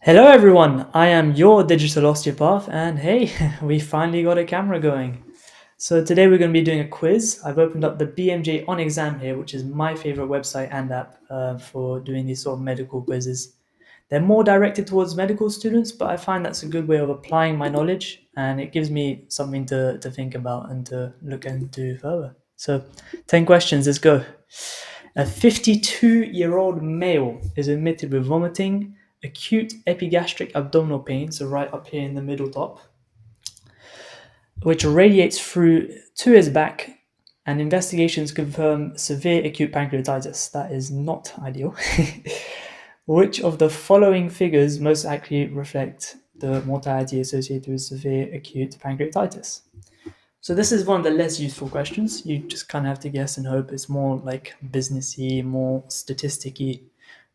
Hello everyone, I am your digital osteopath and hey, we finally got a camera going. So today we're going to be doing a quiz. I've opened up the BMJ on exam here, which is my favorite website and app for doing these sort of medical quizzes. They're more directed towards medical students, but I find that's a good way of applying my knowledge and it gives me something to think about and to look into further. So 10 questions, let's go. A 52-year-old male is admitted with vomiting, acute epigastric abdominal pain, so right up here in the middle top, which radiates through to his back, and investigations confirm severe acute pancreatitis. That is not ideal. Which of the following figures most accurately reflect the mortality associated with severe acute pancreatitis? So this is one of the less useful questions. You just kind of have to guess and hope. It's more like businessy, more statisticky,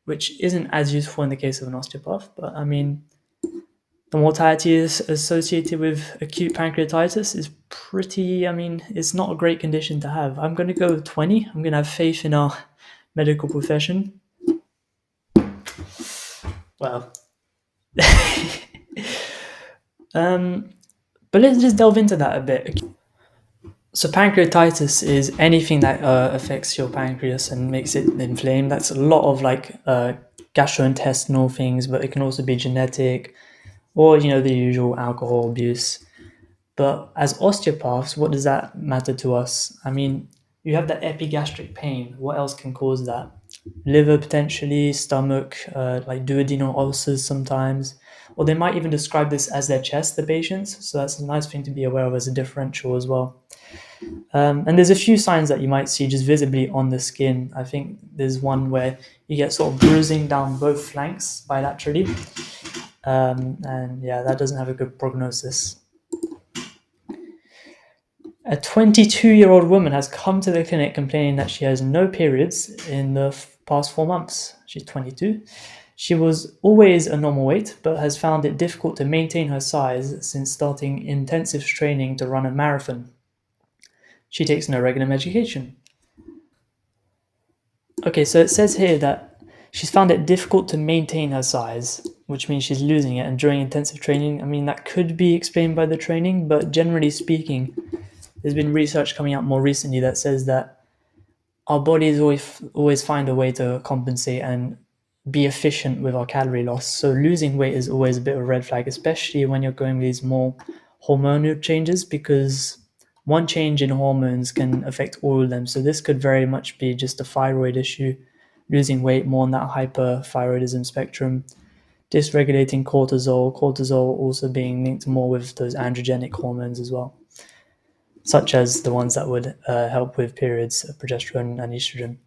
which isn't as useful in the case of an osteopath. But I mean, the mortality is associated with acute pancreatitis is pretty. I mean, it's not a great condition to have. I'm going to go with 20. I'm going to have faith in our medical profession. Well, um, but let's just delve into that a bit. So pancreatitis is anything that affects your pancreas and makes it inflamed. That's a lot of gastrointestinal things, but it can also be genetic or the usual alcohol abuse. But as osteopaths, what does that matter to us? I mean, you have that epigastric pain. What else can cause that? Liver potentially, stomach, like duodenal ulcers sometimes, or they might even describe this as their chest, the patients. So that's a nice thing to be aware of as a differential as well. And there's a few signs that you might see just visibly on the skin. I think there's one where you get sort of bruising down both flanks bilaterally. And yeah, that doesn't have a good prognosis. A 22-year-old woman has come to the clinic complaining that she has no periods in the past 4 months. She's 22. She was always a normal weight, but has found it difficult to maintain her size since starting intensive training to run a marathon. She takes no regular medication. Okay, so it says here that she's found it difficult to maintain her size, which means she's losing it. And during intensive training, I mean, that could be explained by the training, but generally speaking, there's been research coming out more recently that says that our bodies always find a way to compensate and be efficient with our calorie loss. So losing weight is always a bit of a red flag, especially when you're going with these more hormonal changes, because one change in hormones can affect all of them. So this could very much be just a thyroid issue, losing weight more on that hyperthyroidism spectrum, dysregulating cortisol also being linked more with those androgenic hormones as well, such as the ones that would help with periods, progesterone and estrogen.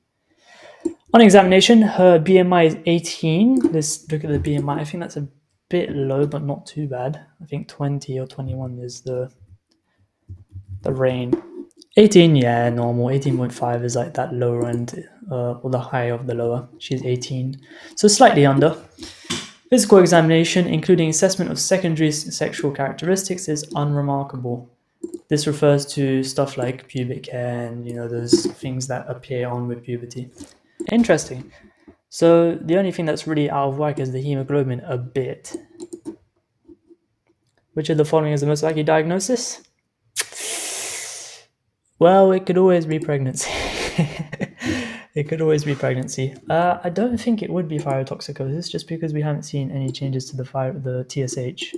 On examination, her BMI is 18. Let's look at the BMI. I think that's a bit low, but not too bad. I think 20 or 21 is the range. 18, yeah, normal. 18.5 is like that lower end, or the high of the lower. She's 18, so slightly under. Physical examination, including assessment of secondary sexual characteristics, is unremarkable. This refers to stuff like pubic hair and those things that appear on with puberty. Interesting. So the only thing that's really out of whack is the hemoglobin a bit. Which of the following is the most likely diagnosis? Well, it could always be pregnancy. It could always be pregnancy. I don't think it would be thyrotoxicosis, just because we haven't seen any changes to the TSH.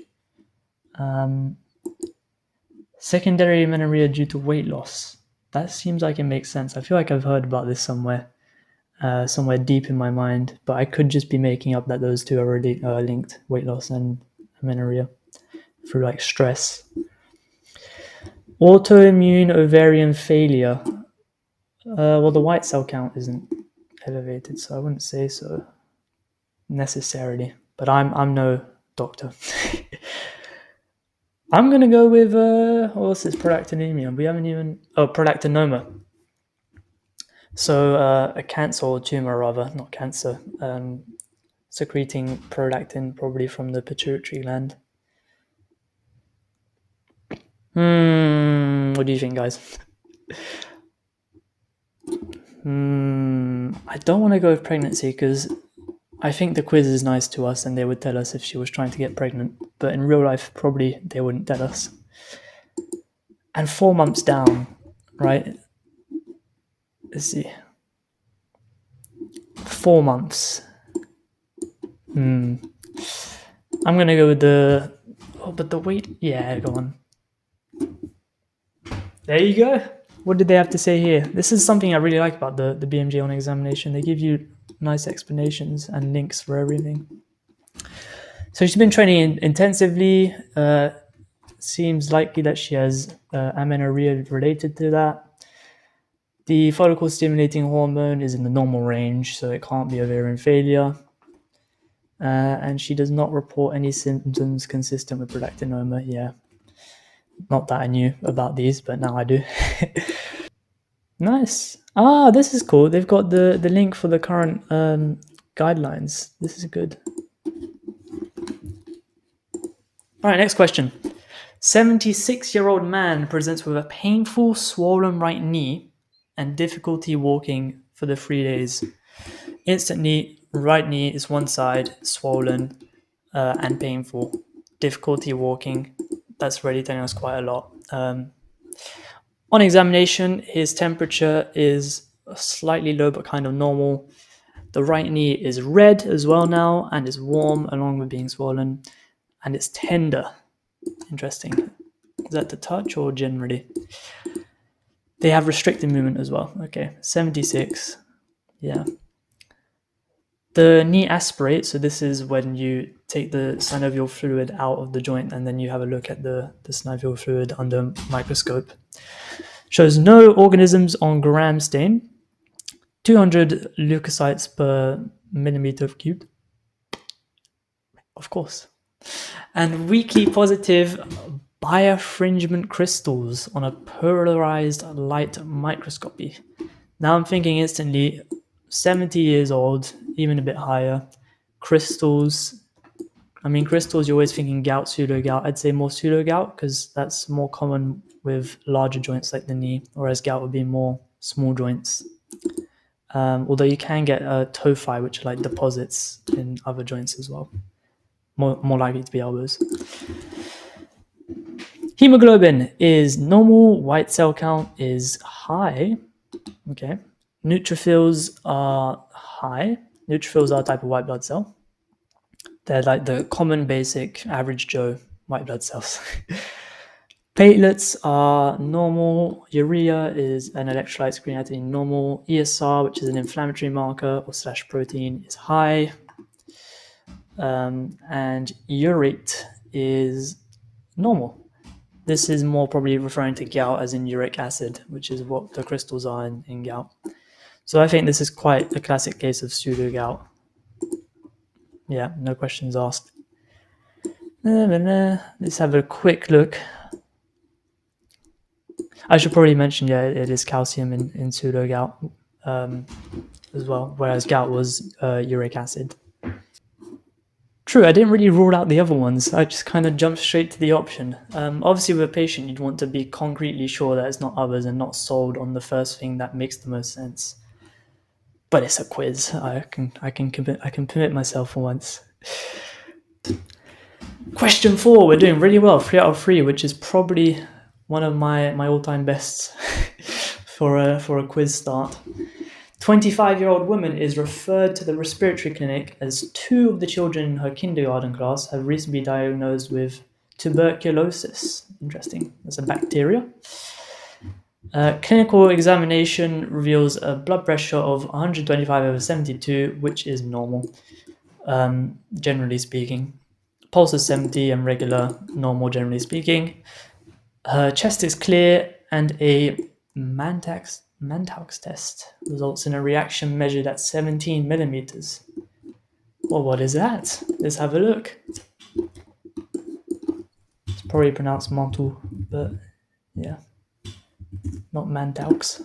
Secondary amenorrhea due to weight loss. That seems like it makes sense. I feel like I've heard about this somewhere deep in my mind, but I could just be making up that those two are already linked, weight loss and amenorrhea, through like stress. Autoimmune ovarian failure. Well, the white cell count isn't elevated, so I wouldn't say so necessarily. But I'm no doctor. I'm gonna go with what's this, prolactinemia? We haven't even prolactinoma. So a cancer or tumor, rather, not cancer, secreting prolactin probably from the pituitary gland. What do you think, guys? I don't want to go with pregnancy because I think the quiz is nice to us and they would tell us if she was trying to get pregnant, but in real life, probably they wouldn't tell us. And 4 months down, right? Let's see. 4 months. I'm gonna go with the. Oh, but the weight. Yeah, go on. There you go. What did they have to say here? This is something I really like about the BMJ on examination. They give you nice explanations and links for everything. So she's been training intensively. Seems likely that she has amenorrhea related to that. The follicle stimulating hormone is in the normal range, so it can't be ovarian failure. And she does not report any symptoms consistent with prolactinoma. Yeah, not that I knew about these, but now I do. Nice. Ah, this is cool. They've got the link for the current guidelines. This is good. All right, next question. 76-year-old man presents with a painful swollen right knee and difficulty walking for the 3 days. Instantly, right knee is one side swollen and painful. Difficulty walking. That's already telling us quite a lot. On examination, his temperature is slightly low but kind of normal. The right knee is red as well now and is warm along with being swollen, and it's tender. Interesting. Is that the touch or generally? They have restricted movement as well. Okay, 76. Yeah. The knee aspirate, so this is when you take the synovial fluid out of the joint and then you have a look at the synovial fluid under a microscope. Shows no organisms on gram stain, 200 leukocytes per millimeter cubed, of course, and weakly positive birefringent crystals on a polarized light microscopy. Now I'm thinking instantly, 70 years old, even a bit higher, crystals. I mean, crystals, you're always thinking gout, pseudo gout. I'd say more pseudo gout because that's more common with larger joints like the knee, whereas gout would be more small joints. Although you can get tophi, which are like deposits in other joints as well. More likely to be elbows. Hemoglobin is normal. White cell count is high. Okay. Neutrophils are high. Neutrophils are a type of white blood cell. They're like the common basic average Joe white blood cells. Platelets are normal. Urea is an electrolyte creatinine normal. ESR, which is an inflammatory marker or slash protein, is high. And urate is normal. This is more probably referring to gout as in uric acid, which is what the crystals are in gout. So I think this is quite a classic case of pseudo gout. Yeah, no questions asked. Let's have a quick look. I should probably mention, yeah, it is calcium in pseudo gout as well, whereas gout was uric acid. True, I didn't really rule out the other ones. I just kind of jumped straight to the option. Obviously, with a patient, you'd want to be concretely sure that it's not others and not sold on the first thing that makes the most sense. But it's a quiz. I can permit myself for once. Question 4. We're doing really well. 3 out of 3, which is probably one of my all-time bests for a quiz start. 25-year-old woman is referred to the respiratory clinic as 2 of the children in her kindergarten class have recently been diagnosed with tuberculosis. Interesting. That's a bacteria. Clinical examination reveals a blood pressure of 125/72, which is normal, generally speaking. Pulse is 70 and regular, normal, generally speaking. Her chest is clear, and a Mantoux test results in a reaction measured at 17 millimeters. Well, what is that? Let's have a look. It's probably pronounced Mantoux, but yeah, not Mantoux.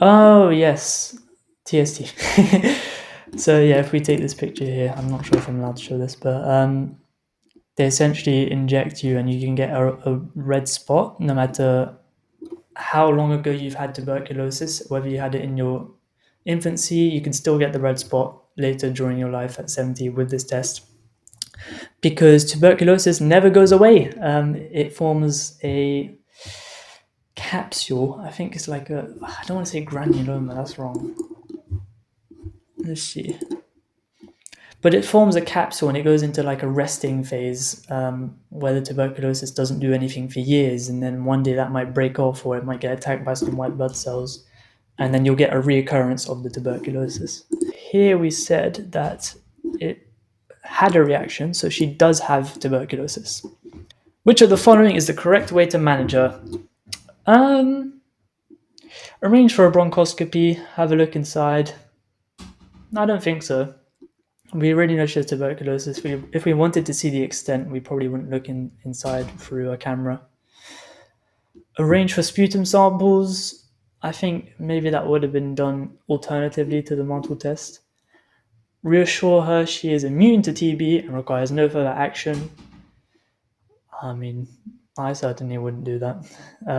Oh, yes, TST. So yeah, if we take this picture here, I'm not sure if I'm allowed to show this, but they essentially inject you and you can get a red spot no matter how long ago you've had tuberculosis, whether you had it in your infancy, you can still get the red spot later during your life at 70 with this test. Because tuberculosis never goes away. It forms a capsule. I think it's like a, I don't want to say granuloma, that's wrong. Let's see. But it forms a capsule and it goes into like a resting phase where the tuberculosis doesn't do anything for years. And then one day that might break off or it might get attacked by some white blood cells. And then you'll get a reoccurrence of the tuberculosis. Here we said that it had a reaction, so she does have tuberculosis. Which of the following is the correct way to manage her? Arrange for a bronchoscopy, have a look inside. I don't think so. We already know she has tuberculosis. If we wanted to see the extent, we probably wouldn't look inside through a camera. Arrange for sputum samples. I think maybe that would have been done alternatively to the mantle test. Reassure her she is immune to TB and requires no further action. I mean, I certainly wouldn't do that.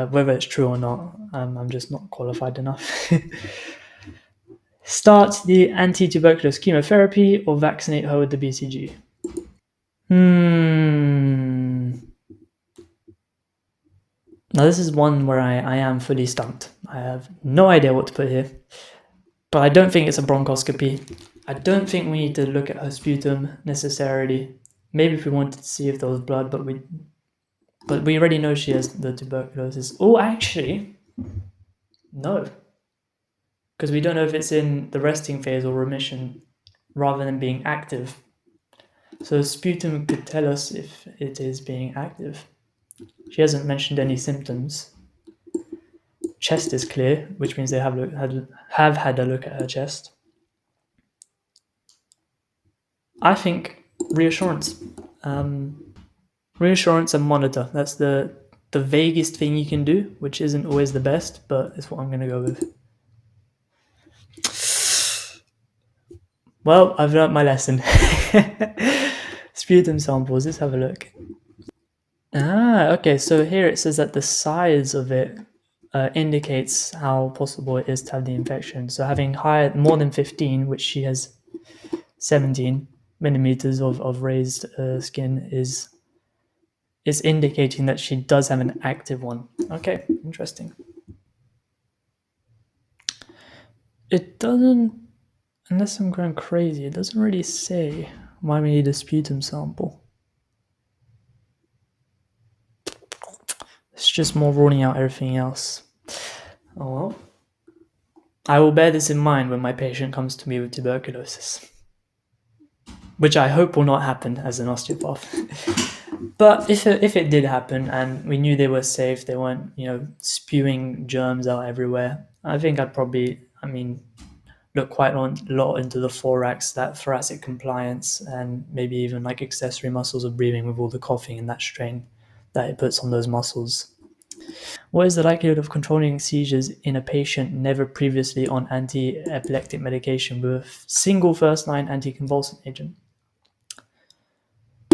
Whether it's true or not, I'm just not qualified enough. Start the anti-tuberculous chemotherapy or vaccinate her with the BCG. Now this is one where I am fully stumped. I have no idea what to put here. But I don't think it's a bronchoscopy. I don't think we need to look at her sputum necessarily. Maybe if we wanted to see if there was blood, but we already know she has the tuberculosis. Oh, actually, no. Because we don't know if it's in the resting phase or remission rather than being active. So sputum could tell us if it is being active. She hasn't mentioned any symptoms. Chest is clear, which means they have had a look at her chest. I think reassurance. Reassurance and monitor. That's the vaguest thing you can do, which isn't always the best, but it's what I'm going to go with. Well, I've learnt my lesson. Sputum samples, let's have a look. Okay, so here it says that the size of it indicates how possible it is to have the infection. So having more than 15, which she has 17 millimeters of raised skin is indicating that she does have an active one. Okay, interesting. It doesn't, unless I'm going crazy, it doesn't really say why we need a sputum sample. It's just more ruling out everything else. Oh well. I will bear this in mind when my patient comes to me with tuberculosis, which I hope will not happen as an osteopath. But if it did happen and we knew they were safe, they weren't, spewing germs out everywhere, I think I'd probably, look quite a lot into the thorax, that thoracic compliance, and maybe even like accessory muscles of breathing with all the coughing and that strain that it puts on those muscles. What is the likelihood of controlling seizures in a patient never previously on anti-epileptic medication with a single first-line anticonvulsant agent?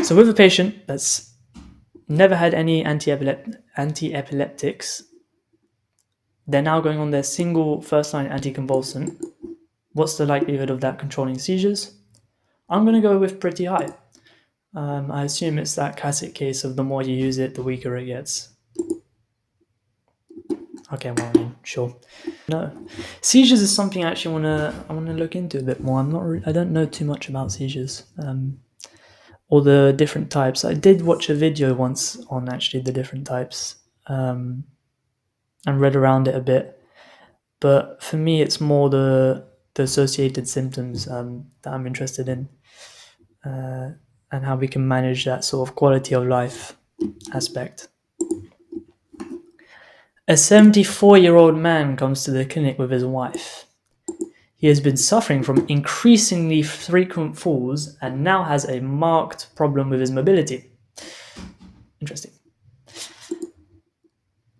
So with a patient that's never had any anti-epileptics, they're now going on their single first-line anticonvulsant. What's the likelihood of that controlling seizures? I'm going to go with pretty high. I assume it's that classic case of the more you use it, the weaker it gets. Okay, well, sure. No, seizures is something I actually want to look into a bit more. I don't know too much about seizures, or the different types. I did watch a video once on actually the different types, and read around it a bit. But for me, it's more the associated symptoms that I'm interested in, and how we can manage that sort of quality of life aspect. A 74-year-old man comes to the clinic with his wife. He has been suffering from increasingly frequent falls and now has a marked problem with his mobility. Interesting.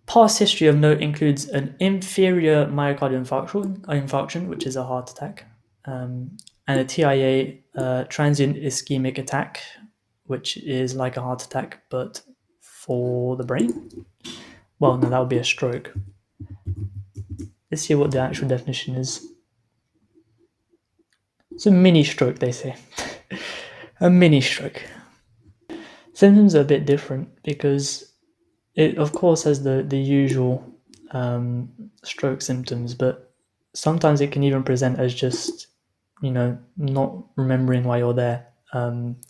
Past history of note includes an inferior myocardial infarction, which is a heart attack, and a TIA, transient ischemic attack, which is like a heart attack but for the brain. Well, no, that would be a stroke. Let's see what the actual definition is. It's a mini stroke, they say. A mini stroke. Symptoms are a bit different because it, of course, has the usual stroke symptoms, but sometimes it can even present as just, not remembering why you're there,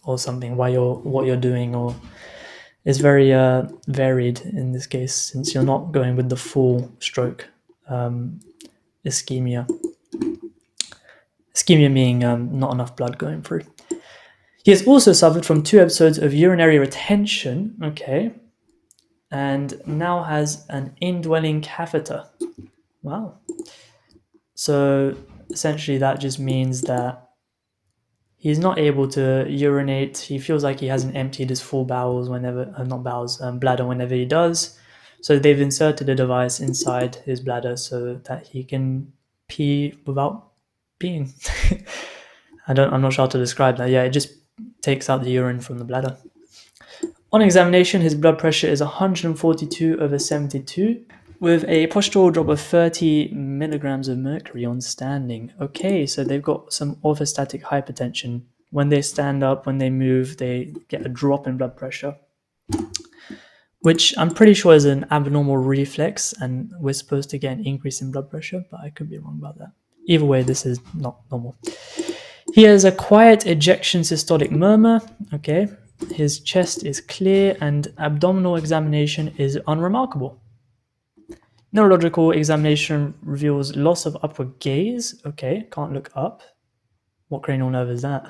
or something, what you're doing, or it's very varied in this case since you're not going with the full stroke ischemia. Ischemia meaning not enough blood going through. He has also suffered from 2 episodes of urinary retention, okay, and now has an indwelling catheter. Wow. So essentially that just means that he's not able to urinate. He feels like he hasn't emptied his full bowels bladder whenever he does. So they've inserted a device inside his bladder so that he can pee without peeing. I'm not sure how to describe that. Yeah, it just takes out the urine from the bladder. On examination, his blood pressure is 142/72 with a postural drop of 30 milligrams of mercury on standing. Okay, so they've got some orthostatic hypertension. When they stand up, when they move, they get a drop in blood pressure, which I'm pretty sure is an abnormal reflex, and we're supposed to get an increase in blood pressure, but I could be wrong about that. Either way, this is not normal. He has a quiet ejection systolic murmur. Okay, his chest is clear and abdominal examination is unremarkable. Neurological examination reveals loss of upward gaze. Okay, can't look up. What cranial nerve is that?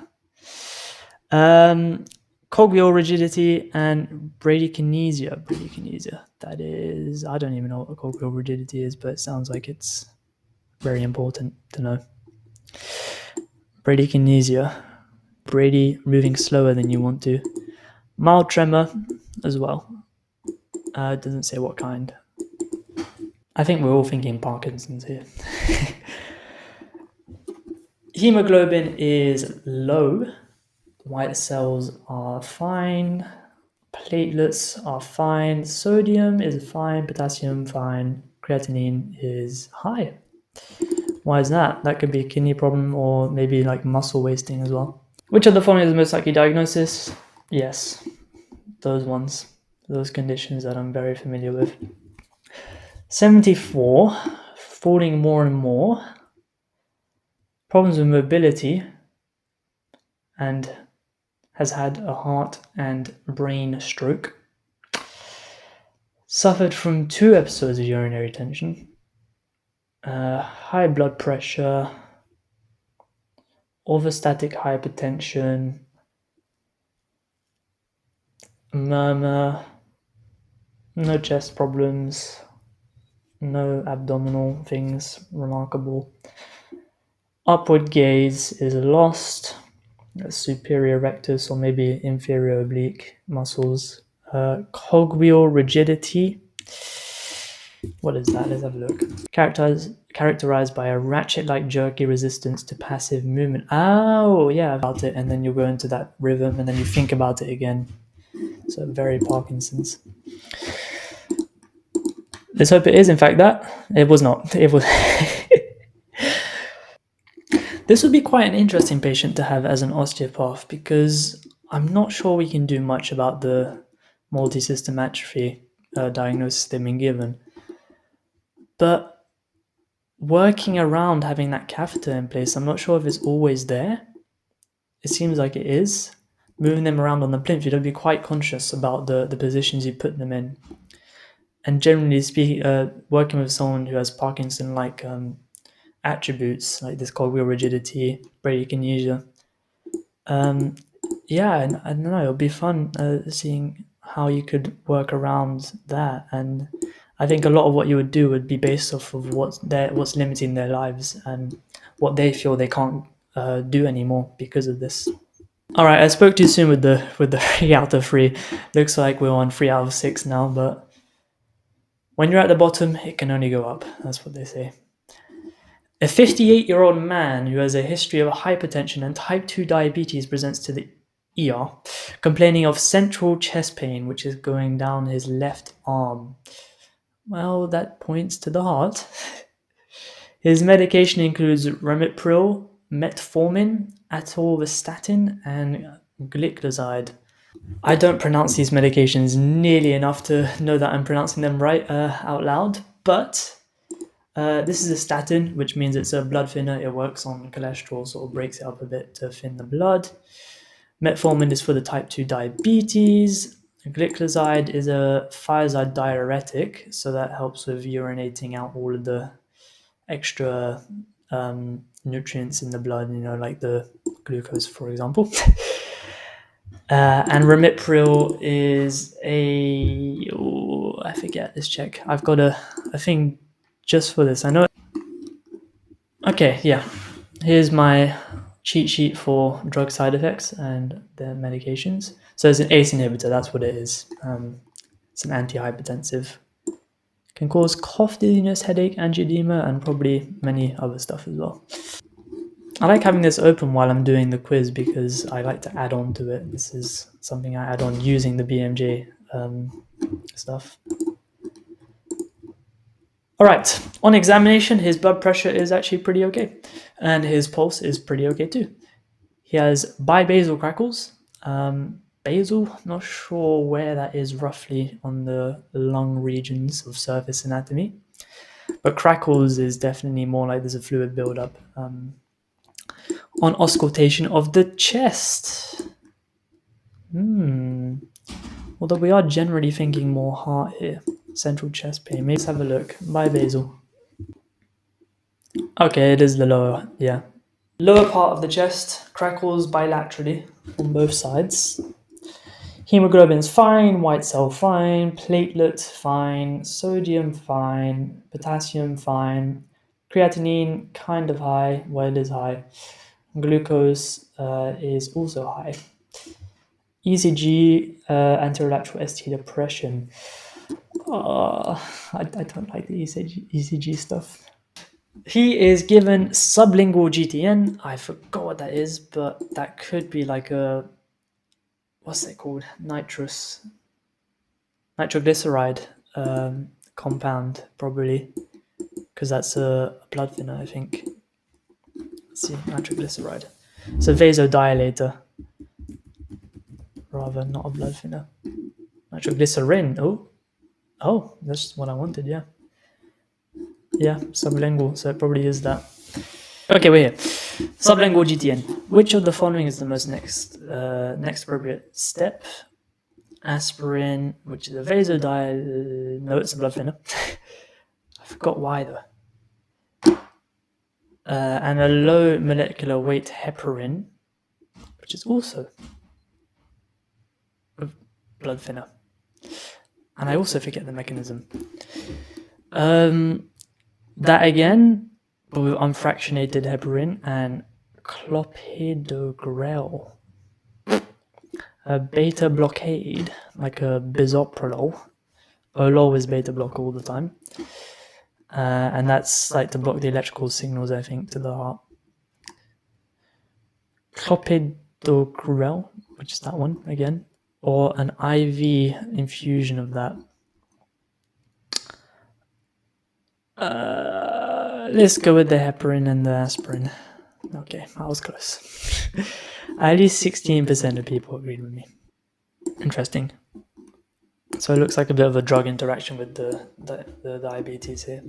Cogwheel rigidity and bradykinesia. That is, I don't even know what a cogwheel rigidity is, but it sounds like it's very important to know. Bradykinesia. Brady moving slower than you want to. Mild tremor as well. It doesn't say what kind. I think we're all thinking Parkinson's here. Hemoglobin is low. White cells are fine. Platelets are fine. Sodium is fine. Potassium fine. Creatinine is high. Why is that? That could be a kidney problem or maybe like muscle wasting as well. Which of the following is the most likely diagnosis? Yes, those ones. Those conditions that I'm very familiar with. 74, falling more and more, problems with mobility, and has had a heart and brain stroke. Suffered from 2 episodes of urinary retention, high blood pressure, orthostatic hypertension, murmur, no chest problems, no abdominal things remarkable. Upward gaze is lost. Superior rectus or maybe inferior oblique muscles. Cogwheel rigidity. What is that? Let's have a look. Characterized by a ratchet-like jerky resistance to passive movement. Oh, yeah, about it, and then you go into that rhythm, and then you think about it again. So very Parkinson's. Let's hope it is, in fact, that. It was not. It was. This would be quite an interesting patient to have as an osteopath because I'm not sure we can do much about the multi-system atrophy diagnosis they've been given. But working around having that catheter in place, I'm not sure if it's always there. It seems like it is. Moving them around on the plinth, you'd be quite conscious about the positions you put them in. And generally speaking, working with someone who has Parkinson-like attributes, like this cogwheel rigidity, bradykinesia, yeah, I don't know, it'll be fun seeing how you could work around that. And I think a lot of what you would do would be based off of what's limiting their lives and what they feel they can't do anymore because of this. All right, I spoke too soon with the 3 out of 3. Looks like we're on 3 out of 6 now, but when you're at the bottom, it can only go up. That's what they say. A 58-year-old man who has a history of hypertension and type 2 diabetes presents to the ER, complaining of central chest pain, which is going down his left arm. Well, that points to the heart. His medication includes ramipril, metformin, atorvastatin, and gliclazide. I don't pronounce these medications nearly enough to know that I'm pronouncing them right out loud, but this is a statin, which means it's a blood thinner. It works on cholesterol, sort of breaks it up a bit to thin the blood. Metformin is for the type 2 diabetes. Gliclazide is a thiazide diuretic, so that helps with urinating out all of the extra nutrients in the blood, like the glucose, for example. And ramipril is I forget, let's check. I've got a thing just for this. I know. Okay, yeah. Here's my cheat sheet for drug side effects and their medications. So it's an ACE inhibitor, that's what it is. It's an antihypertensive. Can cause cough, dizziness, headache, angioedema, and probably many other stuff as well. I like having this open while I'm doing the quiz because I like to add on to it. This is something I add on using the BMJ stuff. All right, on examination, his blood pressure is actually pretty okay, and his pulse is pretty okay too. He has bibasal crackles. Basal, not sure where that is roughly on the lung regions of surface anatomy, but crackles is definitely more like there's a fluid buildup. On auscultation of the chest. Although we are generally thinking more heart here. Central chest pain. Maybe let's have a look. Bibasal. Okay, it is the lower, yeah. Lower part of the chest, crackles bilaterally on both sides. Hemoglobin's fine, white cell fine, platelet fine, sodium fine, potassium fine, creatinine kind of high, well it is high. Glucose is also high. ECG, anterolateral ST depression. I don't like the ECG stuff. He is given sublingual GTN. I forgot what that is, but that could be like a, what's it called? Nitroglyceride compound, probably, because that's a blood thinner, I think. Let's see, nitroglyceride. It's a vasodilator, rather, not a blood thinner. Nitroglycerin. Oh, that's what I wanted. Yeah, sublingual. So it probably is that. Okay, we're here. Sublingual GTN. Which of the following is the most next appropriate step? Aspirin, which is a vasodilator. No, it's a blood thinner. I forgot why though. And a low molecular weight heparin, which is also a blood thinner. And I also forget the mechanism. That again, but with unfractionated heparin and clopidogrel. A beta blockade, like a bisoprolol. Olol is beta block all the time. And that's like to block the electrical signals, I think, to the heart. Clopidogrel, which is that one again, or an IV infusion of that. Let's go with the heparin and the aspirin. Okay, I was close. At least 16% of people agreed with me. Interesting. So it looks like a bit of a drug interaction with the diabetes here.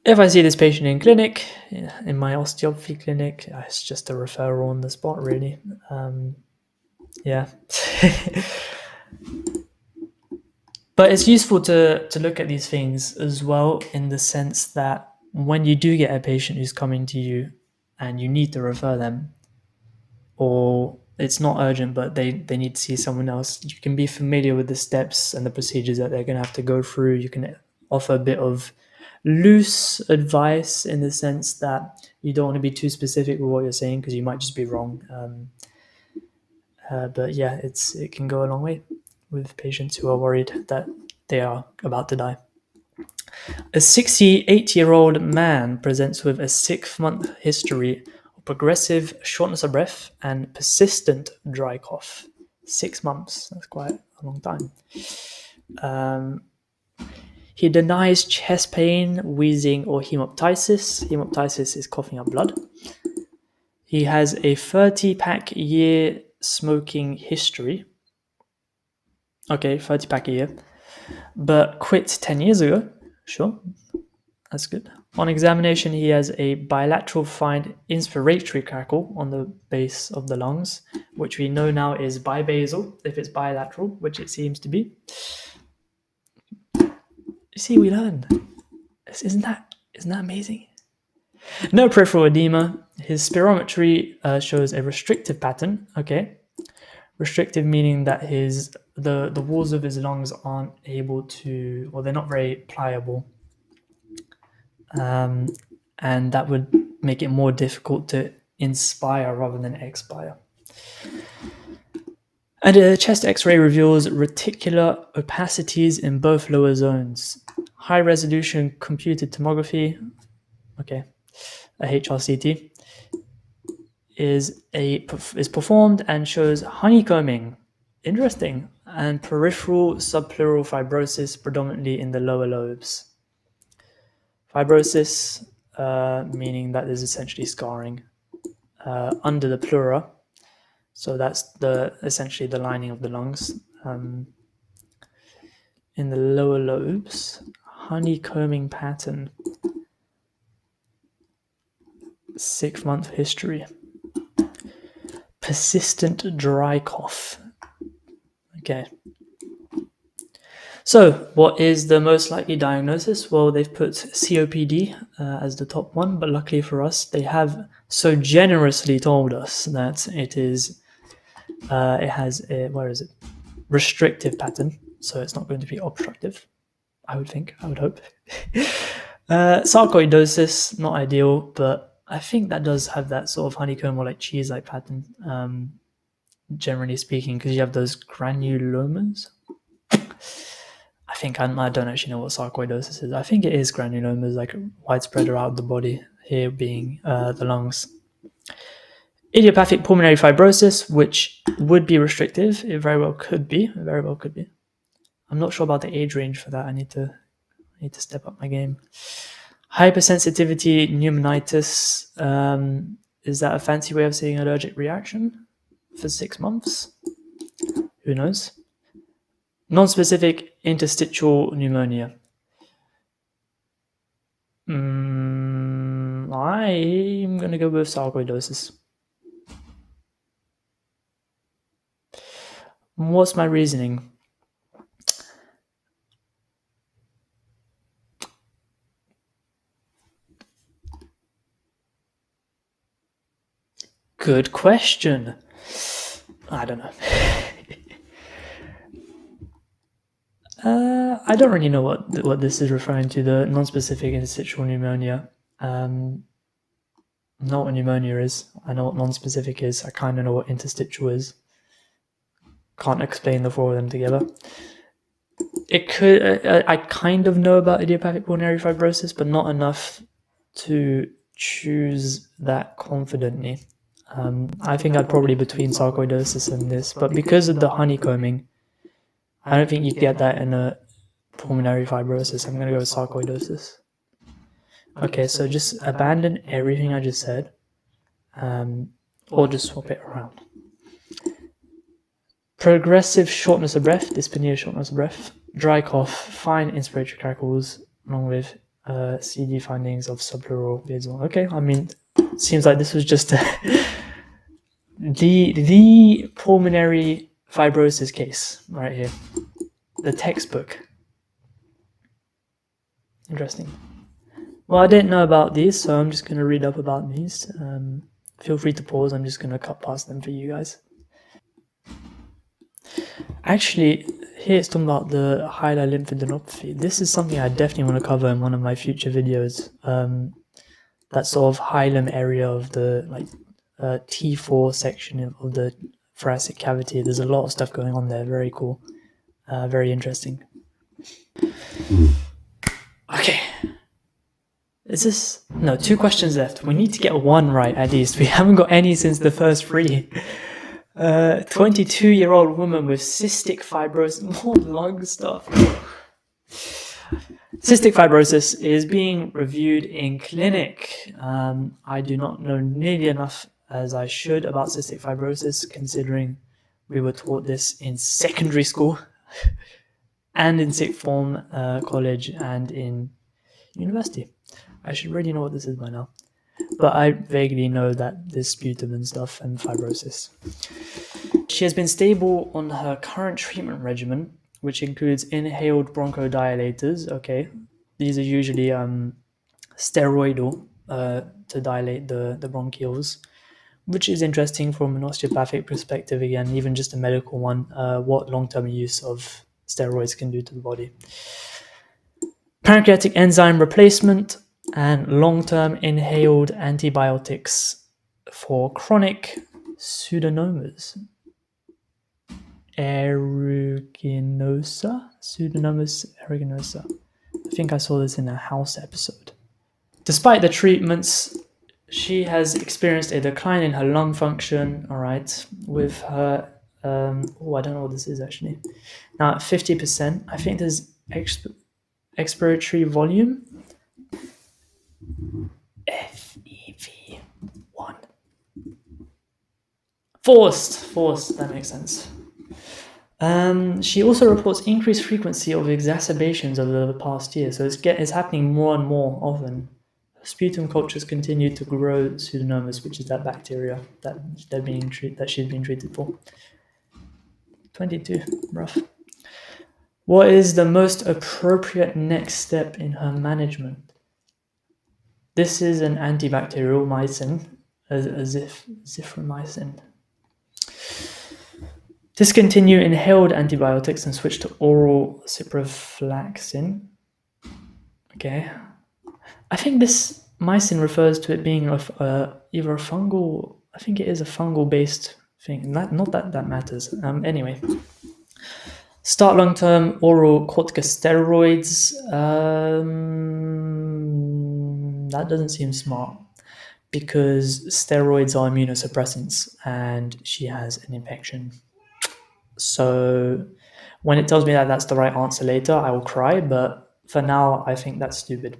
If I see this patient in clinic, in my osteopathy clinic, it's just a referral on the spot, really. Yeah. But it's useful to look at these things as well, in the sense that when you do get a patient who's coming to you and you need to refer them, or it's not urgent but they need to see someone else, you can be familiar with the steps and the procedures that they're going to have to go through. You can offer a bit of loose advice in the sense that you don't want to be too specific with what you're saying because you might just be wrong. But yeah, it can go a long way with patients who are worried that they are about to die. A 68-year-old man presents with a 6-month history of progressive shortness of breath and persistent dry cough. 6 months, that's quite long time. He denies chest pain, wheezing, or hemoptysis. Hemoptysis is coughing up blood. He has a 30-pack a year smoking history. Okay, 30-pack a year. But quit 10 years ago. Sure, that's good. On examination, he has a bilateral fine inspiratory crackle on the base of the lungs, which we know now is bibasal, if it's bilateral, which it seems to be. You see, we learned. Isn't that amazing? No peripheral edema. His spirometry shows a restrictive pattern. Okay, restrictive meaning that the walls of his lungs aren't able to, or they're not very pliable, and that would make it more difficult to inspire rather than expire. And a chest X-ray reveals reticular opacities in both lower zones. High resolution computed tomography, okay, a HRCT, is performed and shows honeycombing, interesting, and peripheral subpleural fibrosis predominantly in the lower lobes. Fibrosis, meaning that there's essentially scarring under the pleura, so that's essentially the lining of the lungs. In the lower lobes, honeycombing pattern, 6-month history, persistent dry cough. Okay. So, what is the most likely diagnosis? Well, they've put COPD as the top one, but luckily for us, they have so generously told us that it has a, restrictive pattern, so it's not going to be obstructive, I would hope. Sarcoidosis, not ideal, but I think that does have that sort of honeycomb or like cheese-like pattern, generally speaking, because you have those granulomas. I don't actually know what sarcoidosis is. I think it is granulomas, like widespread around the body, here being the lungs. Idiopathic pulmonary fibrosis, which would be restrictive. It very well could be. I'm not sure about the age range for that. I need to step up my game. Hypersensitivity pneumonitis. Is that a fancy way of saying allergic reaction for 6 months? Who knows? Non-specific interstitial pneumonia. I'm going to go with sarcoidosis. What's my reasoning? Good question. I don't know. I don't really know what this is referring to, the non-specific interstitial pneumonia. I know what pneumonia is. I know what non-specific is. I kind of know what interstitial is. Can't explain the four of them together. It could. I kind of know about idiopathic pulmonary fibrosis, but not enough to choose that confidently. I think I'd probably between sarcoidosis and this, but because of the honeycombing, I don't think you get that in a pulmonary fibrosis. I'm going to go with sarcoidosis. Okay, so just abandon everything I just said, or just swap it around. Progressive shortness of breath, dyspnea, shortness of breath, dry cough, fine inspiratory crackles, along with CD findings of subpleural basal. Okay, I mean, seems like this was just the pulmonary fibrosis case right here, the textbook. Interesting. Well, I didn't know about these, so I'm just going to read up about these. Feel free to pause. I'm just going to cut past them for you guys. Actually, here it's talking about the hilar lymphadenopathy. This is something I definitely want to cover in one of my future videos. That sort of hilum area of the T4 section of the thoracic cavity. There's a lot of stuff going on there. Very cool. Very interesting. Okay. Is this... No, 2 questions left. We need to get 1 right at least. We haven't got any since the first 3. 22-year-old woman with cystic fibrosis, more lung stuff. Cystic fibrosis is being reviewed in clinic. I do not know nearly enough as I should about cystic fibrosis, considering we were taught this in secondary school and in sixth form, college, and in university. I should really know what this is by now. But I vaguely know that there's sputum and stuff and fibrosis. She has been stable on her current treatment regimen, which includes inhaled bronchodilators. Okay, these are usually steroidal to dilate the bronchioles, which is interesting from an osteopathic perspective. Again, even just a medical one, what long-term use of steroids can do to the body. Pancreatic enzyme replacement and long-term inhaled antibiotics for chronic pseudomonas aeruginosa. Pseudomonas aeruginosa. I think I saw this in a house episode. Despite the treatments, she has experienced a decline in her lung function, all right, with her, I don't know what this is actually. Now, 50%, I think there's expiratory volume. FEV1. Forced, that makes sense. She also reports increased frequency of exacerbations over the past year, so it's happening more and more often. Sputum cultures continue to grow pseudomonas, which is that bacteria that she's been treated for. 22, rough. What is the most appropriate next step in her management? This is an antibacterial mycin, azithromycin. Discontinue inhaled antibiotics and switch to oral ciprofloxacin. Okay. I think this mycin refers to it being either a fungal, I think it is a fungal-based thing. Not that matters. Anyway. Start long-term oral corticosteroids. That doesn't seem smart because steroids are immunosuppressants and she has an infection. So when it tells me that that's the right answer later, I will cry, but for now, I think that's stupid.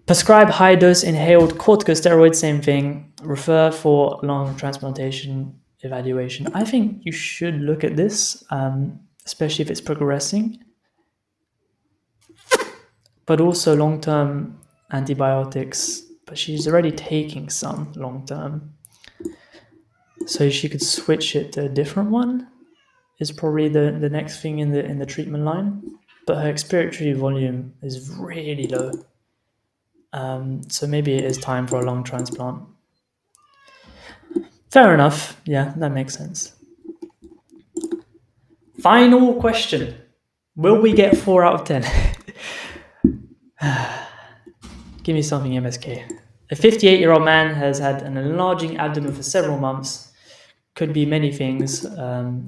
Prescribe high-dose inhaled corticosteroids, same thing. Refer for lung transplantation evaluation. I think you should look at this, especially if it's progressing. But also long-term antibiotics, but she's already taking some long-term. So she could switch it to a different one, is probably the next thing in the treatment line. But her expiratory volume is really low. So maybe it is time for a lung transplant. Fair enough. Yeah, that makes sense. Final question. Will we get 4 out of 10? Give me something, MSK. A 58-year-old man has had an enlarging abdomen for several months. Could be many things.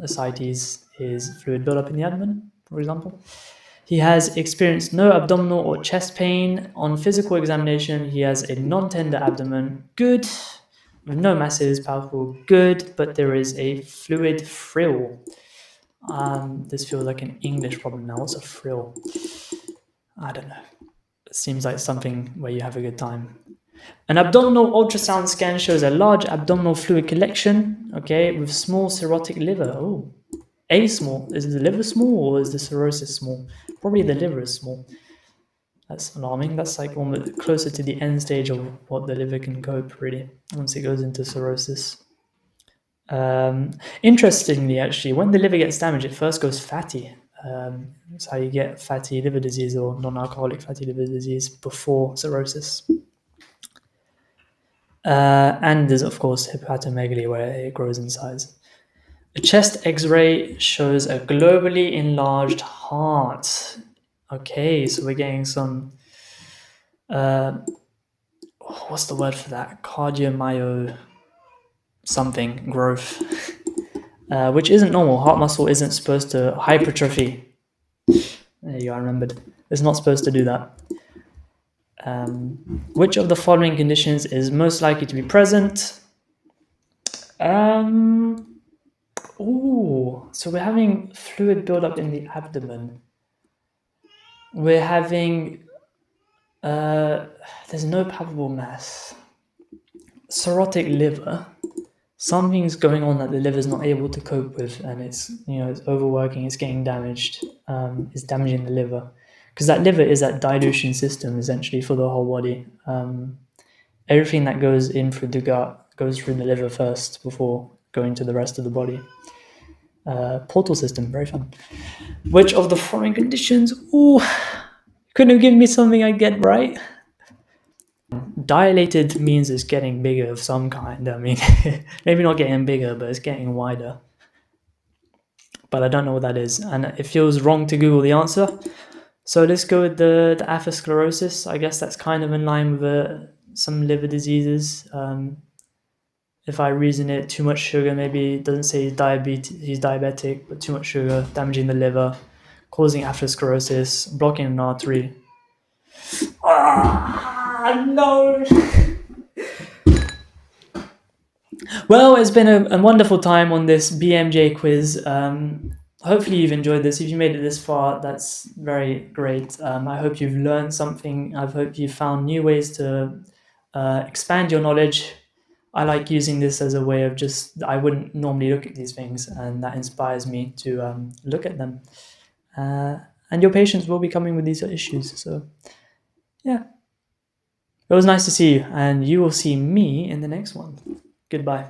Ascites is fluid buildup in the abdomen, for example. He has experienced no abdominal or chest pain. On physical examination, he has a non-tender abdomen. Good. With no masses, powerful. Good, but there is a fluid frill. This feels like an English problem now. What's a frill? I don't know. It seems like something where you have a good time. An abdominal ultrasound scan shows a large abdominal fluid collection, okay, with small cirrhotic liver. Oh, A small. Is the liver small or is the cirrhosis small? Probably the liver is small. That's alarming. That's like almost closer to the end stage of what the liver can cope, really, once it goes into cirrhosis. Interestingly, actually, when the liver gets damaged, it first goes fatty. That's how you get fatty liver disease or non-alcoholic fatty liver disease before cirrhosis. And there's, of course, hepatomegaly, where it grows in size. A chest x-ray shows a globally enlarged heart. Okay, so we're getting some, what's the word for that? Cardiomyo something growth, which isn't normal. Heart muscle isn't supposed to hypertrophy. There you go, I remembered. It's not supposed to do that. Which of the following conditions is most likely to be present? Um. Ooh. So we're having fluid buildup in the abdomen. We're having. Uh. There's no palpable mass. Cirrhotic liver. Something's going on that the liver's not able to cope with, and it's overworking. It's getting damaged. It's damaging the liver, because that liver is that dilution system essentially for the whole body. Everything that goes in through the gut goes through the liver first before going to the rest of the body. Portal system, very fun. Which of the following conditions? Ooh, couldn't have given me something I get right. Dilated means it's getting bigger of some kind. I mean, maybe not getting bigger, but it's getting wider. But I don't know what that is, and it feels wrong to Google the answer. So let's go with the atherosclerosis. I guess that's kind of in line with some liver diseases. If I reason it, too much sugar, maybe it doesn't say he's diabetic, but too much sugar, damaging the liver, causing atherosclerosis, blocking an artery. Ah, no! Well, it's been a wonderful time on this BMJ quiz. Hopefully, you've enjoyed this. If you made it this far, that's very great. I hope you've learned something. I hope you've found new ways to expand your knowledge. I like using this as a way of I wouldn't normally look at these things, and that inspires me to look at them. Uh, and your patients will be coming with these issues. So, yeah, it was nice to see you, and you will see me in the next one. Goodbye.